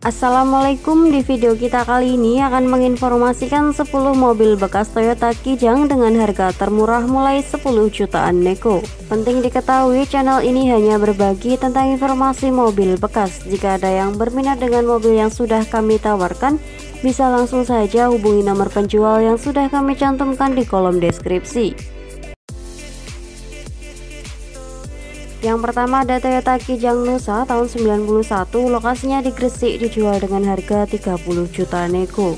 Assalamualaikum, di video kita kali ini akan menginformasikan 10 mobil bekas Toyota Kijang dengan harga termurah mulai 10 jutaan nego. Penting diketahui, channel ini hanya berbagi tentang informasi mobil bekas. Jika ada yang berminat dengan mobil yang sudah kami tawarkan, bisa langsung saja hubungi nomor penjual yang sudah kami cantumkan di kolom deskripsi. Yang pertama ada Toyota Kijang Nusa tahun 91, lokasinya di Gresik, dijual dengan harga 30 juta nego.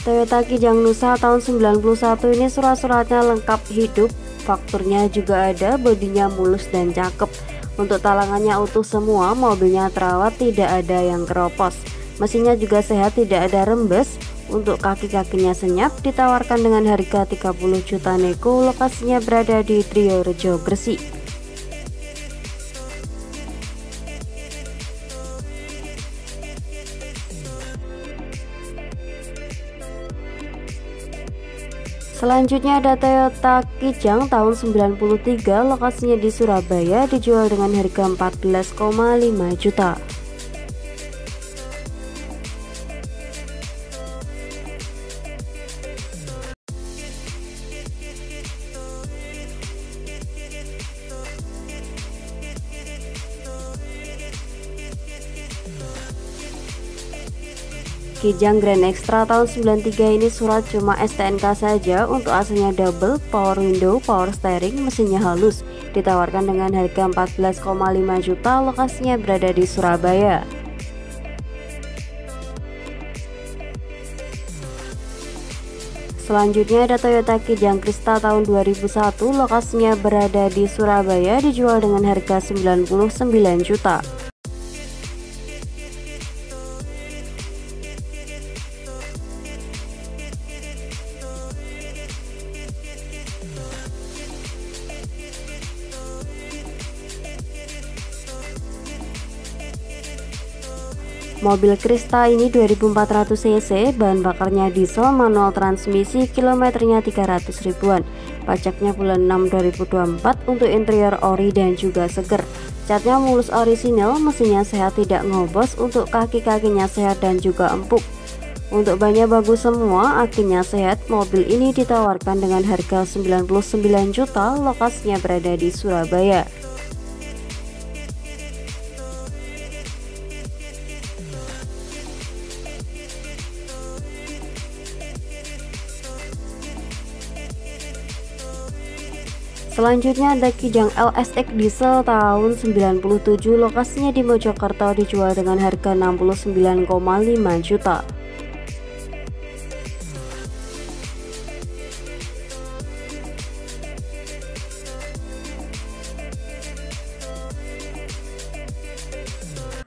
Toyota Kijang Nusa tahun 91 ini surat-suratnya lengkap hidup, fakturnya juga ada, bodinya mulus dan cakep. Untuk talangannya utuh semua, mobilnya terawat, tidak ada yang keropos. Mesinnya juga sehat, tidak ada rembes. Untuk kaki-kakinya senyap, ditawarkan dengan harga 30 juta nego, lokasinya berada di Triorejo, Gresik. Selanjutnya ada Toyota Kijang tahun 93, lokasinya di Surabaya, dijual dengan harga 14,5 juta. Kijang Grand Extra tahun 93 ini surat cuma STNK saja. Untuk AC-nya double, power window, power steering, mesinnya halus, ditawarkan dengan harga 14,5 juta, lokasinya berada di Surabaya. Selanjutnya ada Toyota Kijang Krista tahun 2001, lokasinya berada di Surabaya, dijual dengan harga 99 juta. Mobil Krista ini 2400 cc, bahan bakarnya diesel, manual transmisi, kilometernya 300 ribuan. Pajaknya bulan 6 2024, untuk interior ori dan juga seger. Catnya mulus orisinil, mesinnya sehat tidak ngobos, untuk kaki-kakinya sehat dan juga empuk. Untuk bannya bagus semua, akinya sehat. Mobil ini ditawarkan dengan harga 99 juta, lokasinya berada di Surabaya. Selanjutnya ada Kijang LSX diesel tahun 97, lokasinya di Mojokerto, dijual dengan harga 69,5 juta.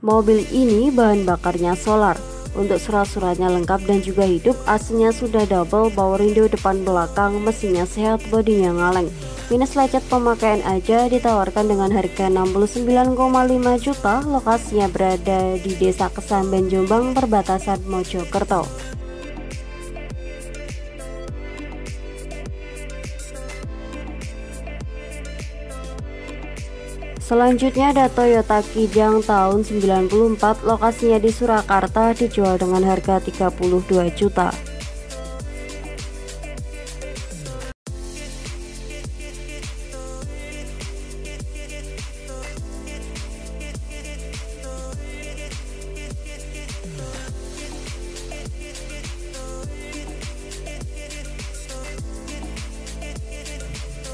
Mobil ini bahan bakarnya solar. Untuk surat-suratnya lengkap dan juga hidup, AC-nya sudah double, power window depan belakang, mesinnya sehat, bodinya ngaleng. Minus lecet pemakaian aja, ditawarkan dengan harga 69,5 juta, lokasinya berada di Desa Kesamben, Jombang, perbatasan Mojokerto. Selanjutnya ada Toyota Kijang tahun 94, lokasinya di Surakarta, dijual dengan harga 32 juta.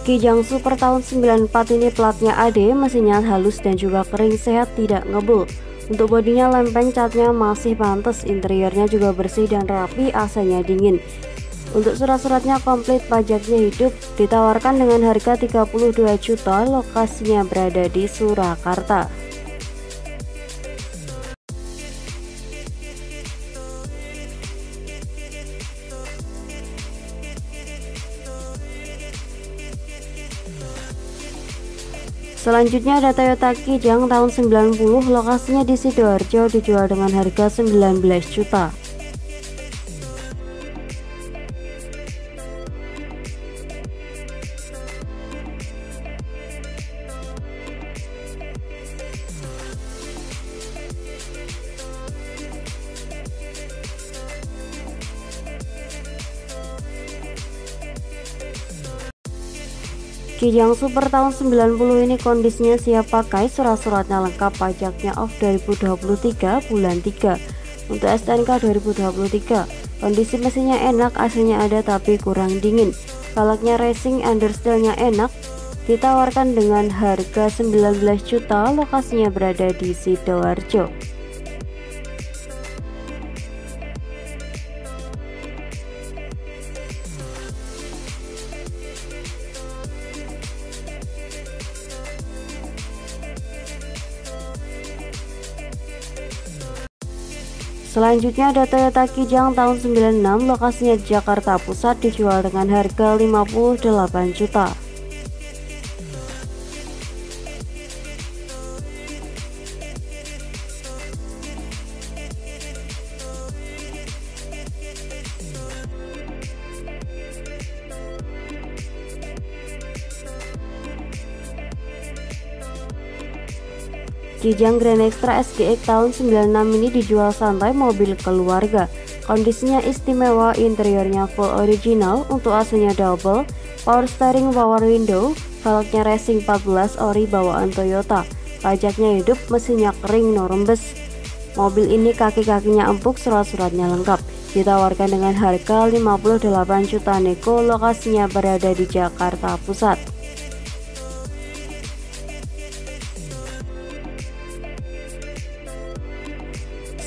Kijang Super tahun 94 ini platnya AD, mesinnya halus dan juga kering, sehat, tidak ngebul. Untuk bodinya lempeng, catnya masih pantas, interiornya juga bersih dan rapi, AC-nya dingin. Untuk surat-suratnya komplit, pajaknya hidup, ditawarkan dengan harga 32 juta, lokasinya berada di Surakarta. Selanjutnya ada Toyota Kijang tahun 90, lokasinya di Sidoarjo, dijual dengan harga 19 juta. Kijang Super tahun 90 ini kondisinya siap pakai, surat-suratnya lengkap, pajaknya off 2023 bulan 3. Untuk STNK 2023, kondisi mesinnya enak, AC-nya ada tapi kurang dingin. Velgnya racing, understyle-nya enak, ditawarkan dengan harga 19 juta, lokasinya berada di Sidoarjo. Selanjutnya ada Toyota Kijang tahun 96, lokasinya di Jakarta Pusat, dijual dengan harga 58 juta. Kijang Grand Extra SGX tahun 96 ini dijual santai, mobil keluarga. Kondisinya istimewa, interiornya full original, untuk AC-nya double, power steering, power window, velgnya racing 14 ori bawaan Toyota. Pajaknya hidup, mesinnya kering, no rembes. Mobil ini kaki-kakinya empuk, surat-suratnya lengkap. Ditawarkan dengan harga 58 juta nego, lokasinya berada di Jakarta Pusat.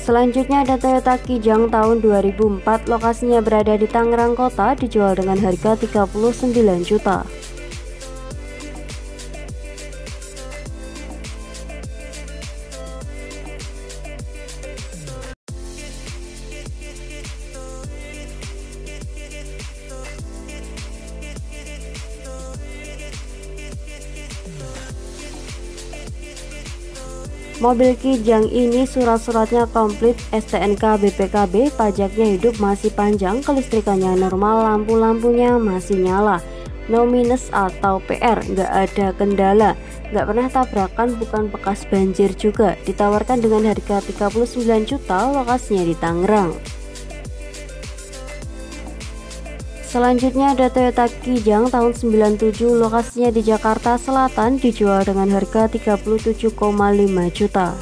Selanjutnya ada Toyota Kijang tahun 2004, lokasinya berada di Tangerang Kota, dijual dengan harga 39 juta. Mobil Kijang ini surat-suratnya komplit, STNK BPKB, pajaknya hidup, masih panjang, kelistrikannya normal, lampu-lampunya masih nyala, no minus atau PR, nggak ada kendala, nggak pernah tabrakan, bukan bekas banjir juga. Ditawarkan dengan harga 39 juta, lokasinya di Tangerang. Selanjutnya ada Toyota Kijang tahun 97, lokasinya di Jakarta Selatan, dijual dengan harga 37,5 juta.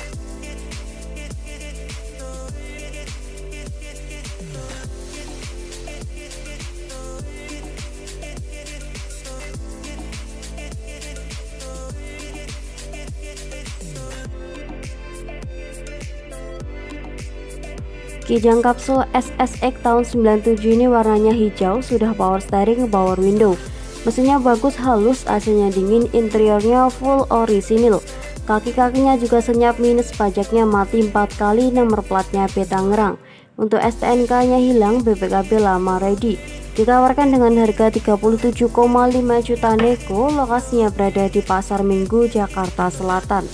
Kijang Kapsul SSX tahun 97 ini warnanya hijau, sudah power steering, power window. Mesinnya bagus, halus, AC-nya dingin, interiornya full orisinil. Kaki-kakinya juga senyap, minus, pajaknya mati 4 kali, nomor platnya B Tangerang. Untuk STNK-nya hilang, BPKB lama ready. Ditawarkan dengan harga 37,5 juta nego, lokasinya berada di Pasar Minggu, Jakarta Selatan.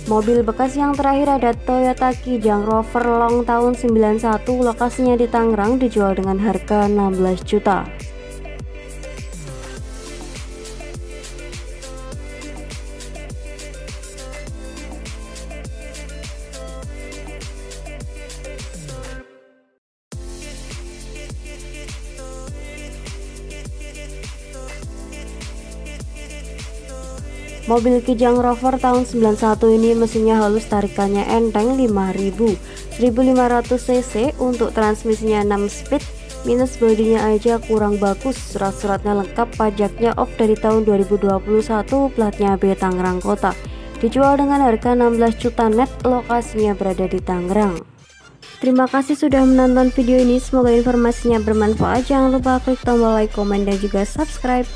Mobil bekas yang terakhir ada Toyota Kijang Rover Long tahun 91, lokasinya di Tangerang, dijual dengan harga 16 juta. Mobil Kijang Rover tahun 91 ini mesinnya halus, tarikannya enteng, 1500 cc, untuk transmisinya 6 speed, minus bodinya aja kurang bagus, surat-suratnya lengkap, pajaknya off dari tahun 2021, platnya B Tangerang Kota. Dijual dengan harga 16 juta net, lokasinya berada di Tangerang. Terima kasih sudah menonton video ini, semoga informasinya bermanfaat. Jangan lupa klik tombol like, komen, dan juga subscribe.